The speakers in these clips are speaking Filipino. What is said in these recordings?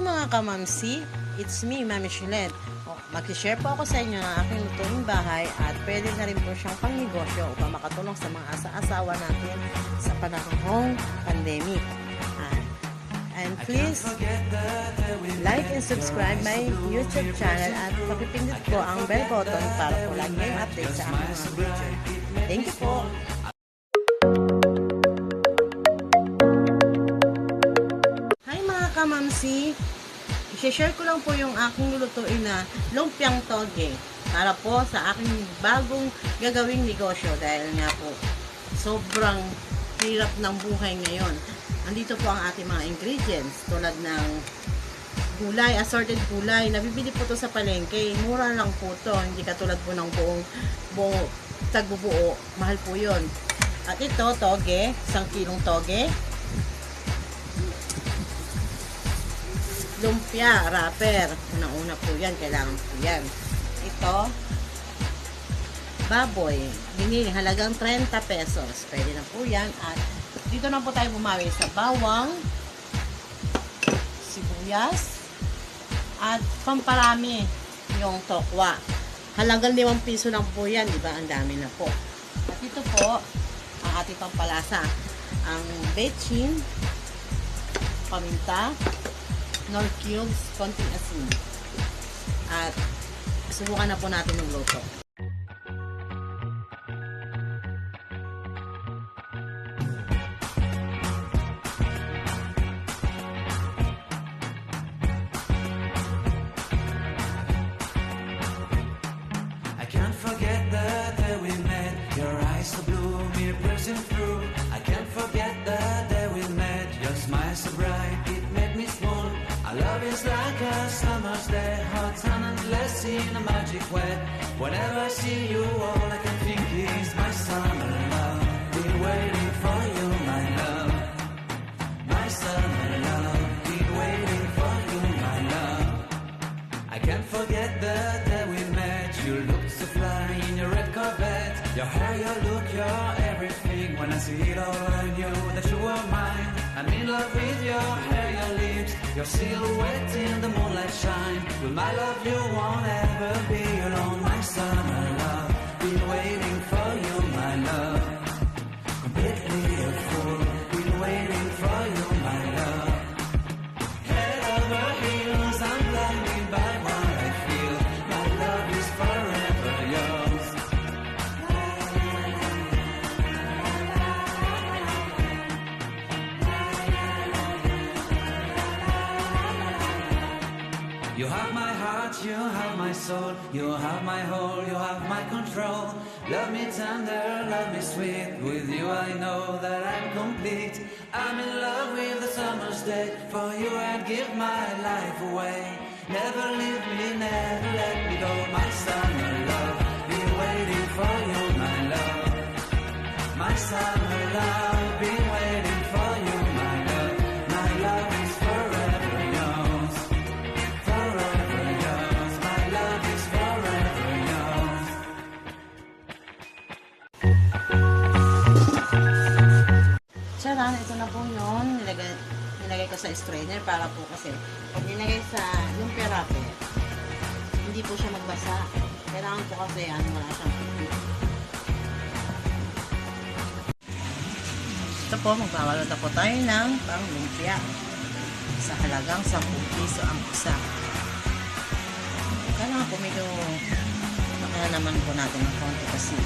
mga kamamsi, it's me, Mami Shilette. Mag-share po ako sa inyo ng aking lutuing bahay at pwede na rin po siyang pangnegosyo upang makatulong sa mga asa-asawa natin sa panahong pandemic. And please like and subscribe my YouTube channel at pakipindot po ang bell button para po lagi kayong update sa aking mga video. Thank you po! Hi mga kamamsi! I-share ko lang po yung aking lulutuin na lumpiang toge para po sa aking bagong gagawing negosyo dahil nga po sobrang hirap ng buhay ngayon. Andito po ang ating mga ingredients tulad ng gulay, assorted gulay. Nabibili po to sa palengke. Mura lang po to. Hindi katulad po ng buong tagbubuo. Mahal po yun. At ito, toge. 1 kilong toge. Lumpia, wrapper. Unang-una po yan. Kailangan po yan. Ito, baboy. Binili. Halagang 30 pesos. Pwede na po yan. At dito na po tayo bumawi sa bawang, sibuyas, at pamparami yung tokwa. Halagang 5 piso lang po yan, di ba? Ang dami na po. At ito po, ang ating pampalasa. Ang bechin, paminta, nor cubes, konting asin. At subukan na po natin yung luto. Forget the day we met. Your eyes so blue, me pressing through. I can't forget the day we met. Your smile so bright, it made me swoon. Our love is like a summer's day, hot and endless in a magic way. Whenever I see you, all I can think is my summer love. Been waiting for you, my love. My summer love. Been waiting for you, my love. I can't forget the day we met. You looked so fly in your red Corvette. Your hair, your look, your everything. When I see it all, I knew that you were mine. I'm in love with your hair, your lips, your silhouette in the moonlight shine. With my love, you won't ever be alone. My summer love, been waiting for you, my love. Completely a fool, been waiting for you, my love. Head over heels, I'm blinded by what I feel. My love is forever yours. You have my heart, you have my soul, you have my whole, you have my control. Love me tender, love me sweet. With you I know that I'm complete. I'm in love with the summer's day. For you I'd give my life away. Never leave me, never let me go. My summer love, been waiting for you, my love. My summer love, been waiting for you, my love. My love is forever yours. Forever yours. My love is forever yours. Charan, ito na po yun. Nilagay ko sa strainer para po kasi pag nilagay sa lumpia wrapper, hindi po siya magbasa. Kailangan po kasi wala siyang pipit. Ito po, magbabalot na po tayo ng pang lumpia sa halagang 10 piso ang isa. Kailangan po medyo makaya naman po natin ng konti kasi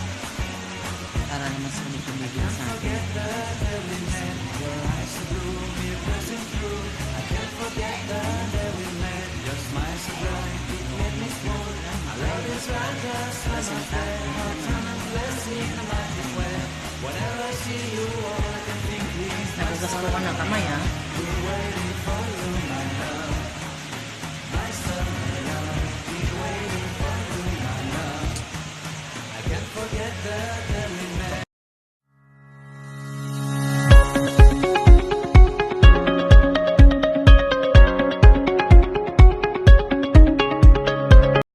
para naman sulit-ulit sa akin. Nagugas ko ng kamay, ha?